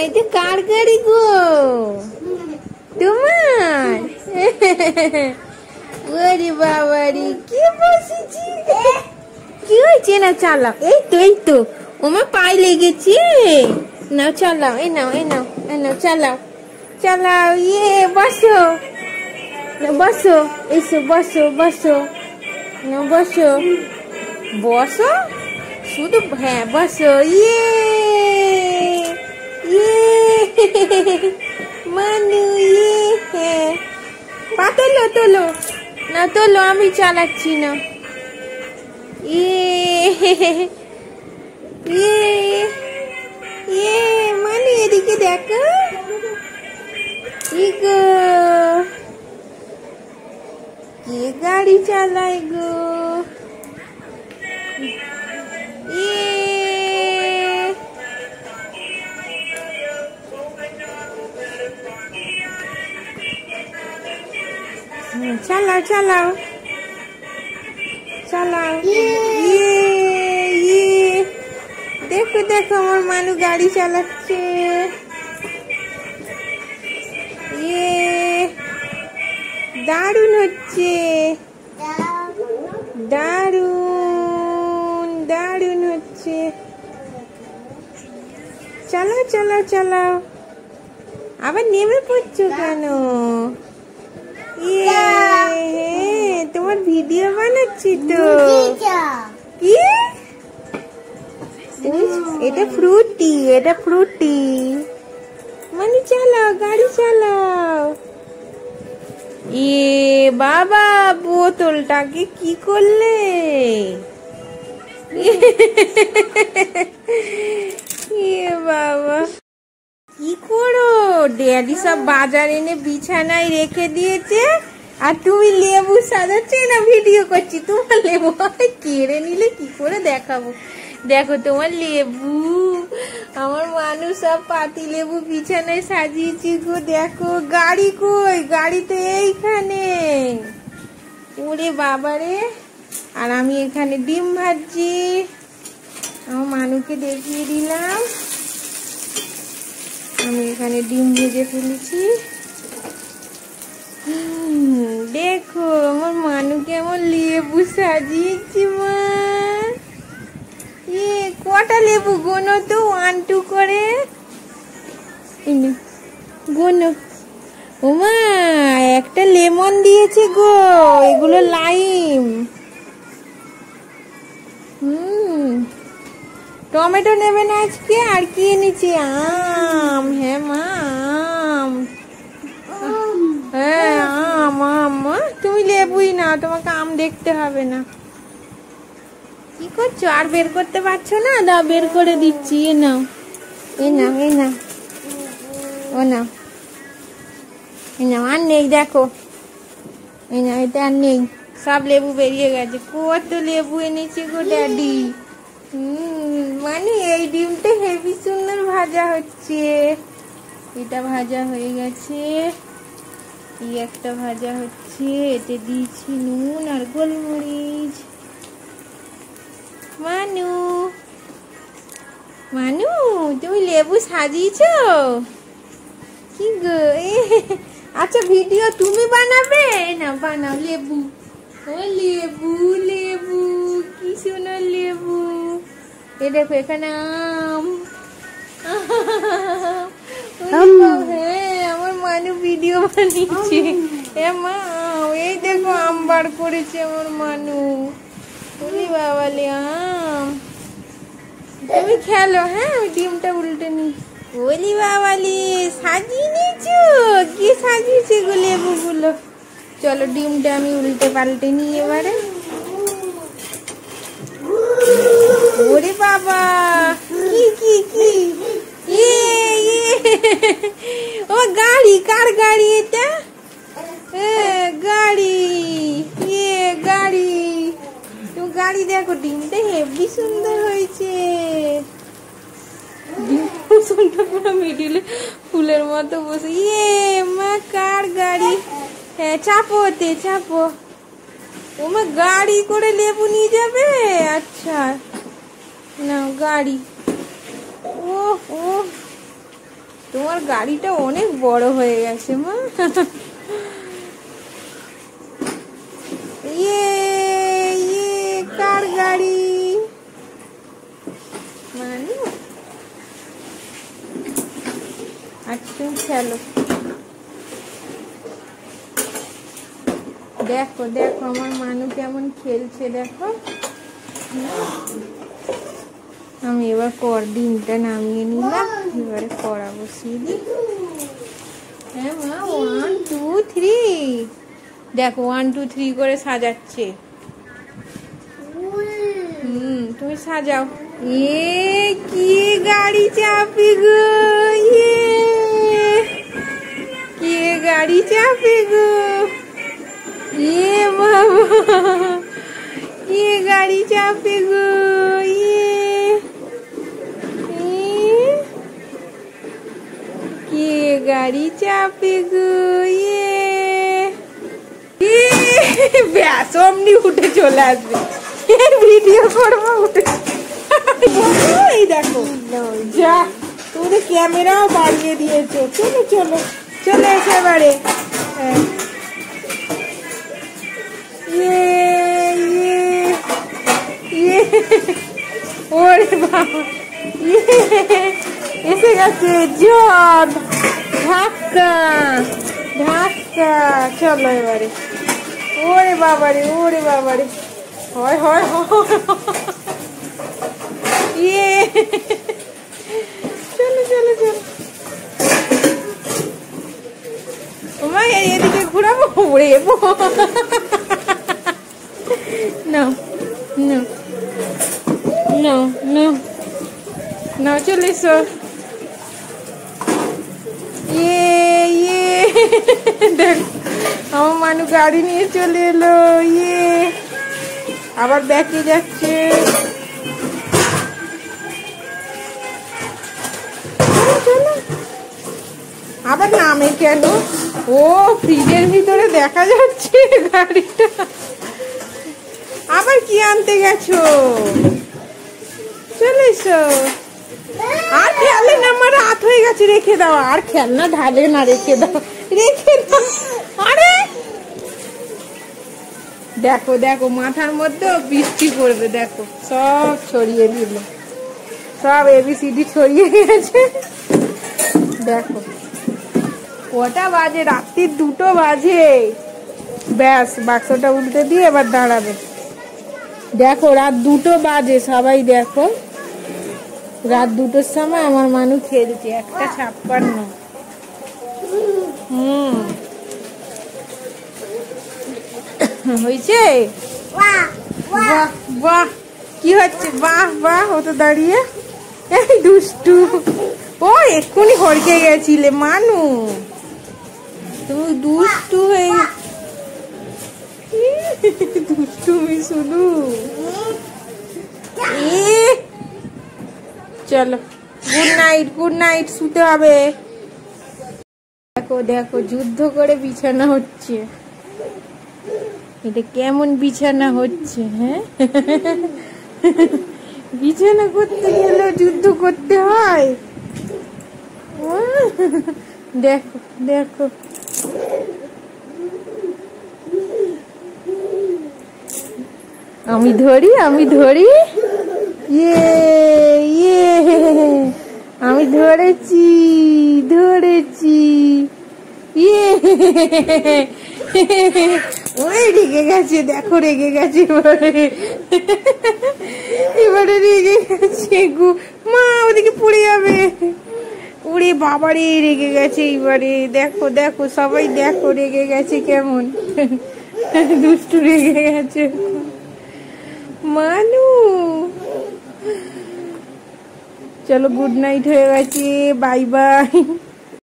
এটা কার গাড়ি গো? তোমার? ওরে বাবারি কি বসেছি, কি হয়েছে? না চালাও, এই তো ওমা পায়ে লেগেছে। নাও চালাও, এই নাও চালাও চালাও। ইয়ে বসো বসো, এসো বসো বসো, না বসো বসো শুধু, হ্যাঁ বসো। ইয়ে মানু ইয়ে, হ্যাঁ পা তোলো তোলো, না তোলো, আমি চালাচ্ছি না। মানে এদিকে দেখো, কে গাড়ি চালায় গো? চালাও চালাও চালাও। দেখো দেখো আমার মানু গাড়ি চালাচ্ছে। দারুণ হচ্ছে, দারুণ দারুণ হচ্ছে। চালাও চালাও চালাও। আবার নেমে পড়ছো কেন? তোমার ভিডিও বানাচ্ছি তো। কি এটা? ফ্রুটি, এটা ফ্রুটি। মানে চালাও গাড়ি চালাও। বাবা বোতলটাকে কি করলে? বাবা কি করো? ড্যাডি সব বাজার এনে বিছানায় রেখে দিয়েছে, আর তুমি লেবু সাজাচ্ছি না ভিডিও করছি। তোমার লেবু কেড়ে নিলে কি করে দেখাবো? দেখো তোমার লেবু, আমার মানুষ সব পাতি লেবু বিছানায় সাজিয়েছি গো। দেখো গাড়ি কই? গাড়ি তো এইখানে। ওরে বাবারে। আর আমি এখানে ডিম ভাজছি, আমার মানুকে দেখিয়ে দিলাম। আমি এখানে ডিম ভেজে ফেলেছি। দেখো আমার মানুকে আমার লেবু সাজিয়েছি। মা কটা লেবু গোনো তো, 1 2 করে গোনো। ওমা একটা লেমন দিয়েছে গো, এগুলো লাইম। টমেটো নেবে না আজকে? আর কি এনেছি? আম। হ্যাঁ মা আম, হ্যাঁ আম আম। মা তুমি লেবুই না, তোমাকে আম দেখতে হবে না। কি করছো? আর বের করতে পারছো না? দাও বের করে দিচ্ছি। এ নাও এ নাও এ নাও, ও নাও এ নাও। আর নেই দেখো, এই নাও, এটা আর নেই, সব লেবু বেরিয়ে গেছে। কত লেবু এনেছে গো ড্যাডি। মানে এই ডিমটা হেভি সুন্দর ভাজা হচ্ছে। এটা ভাজা হয়ে গেছে, এই একটা ভাজা হচ্ছে। এতে দিয়েছি নুন আর গোলমরিচ। মানু মানু তুমি লেবু সাজিয়েছো? কি গো? আচ্ছা ভিডিও তুমি বানাবে না? বানাও লেবু। ও লেবু লেবু, কি সুন্দর লেবু। এ দেখো এখানে আম। হ্যাঁ আমার মানু ভিডিও বানিয়েছে। মা এই দেখো আম বার করেছে আমার মানু। ওরে বাবালে আম। তুমি খেলো, হ্যাঁ ওই ডিমটা উল্টে নি। ওলি বাবালি সাজিয়ে নিয়েছো? কি সাজিয়েছে গো লেবু গুলো? চলো ডিমটা আমি উল্টে পাল্টে নি এবারে। ওরে বাবা কি কি কি! ও গাড়ি, কার গাড়ি এটা? গাড়ি, গাড়ি। তুমি গাড়ি দেখো, ডিমটা হেভি সুন্দর হয়েছে। মিডিলে ফুলের মতো বসে। মা কার গাড়ি? হ্যাঁ চাপো, ওতে চাপো। ও মা গাড়ি করে লেবু নিয়ে যাবে? আচ্ছা নাও গাড়ি। ও ও তোমার গাড়িটা অনেক বড় হয়ে গেছে মা। ইয়ে ইয়ে কার গাড়ি? মানে আচ্ছা তুমি খেলো। দেখো দেখো আমার মানু কেমন খেলছে দেখো। আমি এবার ডিমটা নামিয়ে নিলাম, এবারে কড়া বসিয়ে দিই। হ্যাঁ মা 1 2 3 দেখো 1 2 3 করে সাজাচ্ছে। তুমি সাজাও। ইয়ে কি গাড়ি চাপি গো, ইয়ে কি গাড়ি চাপি গো, ইয়ে বাবা ये गाड़ी चापे गो, ये गाड़ी चापे गो, ये ব্যাস অমনি উঠে চলে আসবে, ভিডিও করবো উঠে। এই দেখো যা তুমি ক্যামেরাও বাড়িয়ে দিয়েছো। চলো চলো চলে এসে এবারে। ওরে বাবা এসে গেছে জগ, ধাক্কা ধাক্কা। চলো এবারে। ওরে বাবারে ওরে বাবারে, হয় হয় ইয়ে চলো চলো চলো। তোমার এদিকে ঘুরাবো, ওরে না না No, no, no, চলে এসো। ইয়ে দেখ আমার মানু গাড়ি নিয়ে চলে এলো। ইয়ে আবার ব্যাকে যাচ্ছে। চলো আবার নামে কেন? ও ফ্রিজের ভিতরে দেখা যাচ্ছে গাড়িটা। আবার কি আনতে গেছো? চলে এসো। আর খেলে না, আমার রাত হয়ে গেছে, রেখে দাও। আর খেলনা ঢালে না, রেখে দাও রেখে দাও। আরে দেখো দেখো মাথার মধ্যে বৃষ্টি পড়বে, দেখো সব ছড়িয়ে দিল, সব ABCD ছড়িয়ে গেছে। দেখো কটা বাজে, রাত্রির 2টো বাজে। ব্যাস বাক্সটা উল্টে দিয়ে এবার দাঁড়াবে। দেখো রাত 2টো বাজে, সবাই দেখো রাত 2টোর সময় আমার মানু খেলছে। 1:56। হয়েছে? বাহ বাহ কি হচ্ছে? বাহ বাহ ও তো দাঁড়িয়ে। এই দুষ্টু, ও এক্ষুনি হড়কে গেছিলে মানু, তুমি দুষ্টু হয়ে দুষ্টুমি শুধু। চলো গুড নাইট, গুড নাইট, শুতে হবে। দেখো দেখো যুদ্ধ করে বিছানা হচ্ছে। এটা কেমন বিছানা হচ্ছে? হ্যাঁ বিছানা করতে গেলে যুদ্ধ করতে হয়। দেখো দেখো আমি ধরি, আমি ধরি। ইয়ে ইয়ে আমি ধরেছি ধরেছি। ইয়ে ওই রেগে গেছে, দেখো রেগে গেছে এবারে, এবারে রেগে গেছে গো। মা ওদিকে পড়ে যাবে। ওরে বাবারে রেগে গেছে এবারে। দেখো দেখো সবাই দেখো রেগে গেছে কেমন, দুষ্টু রেগে গেছে মানু। চলো গুড নাইট হয়ে গেছে, বাই বাই।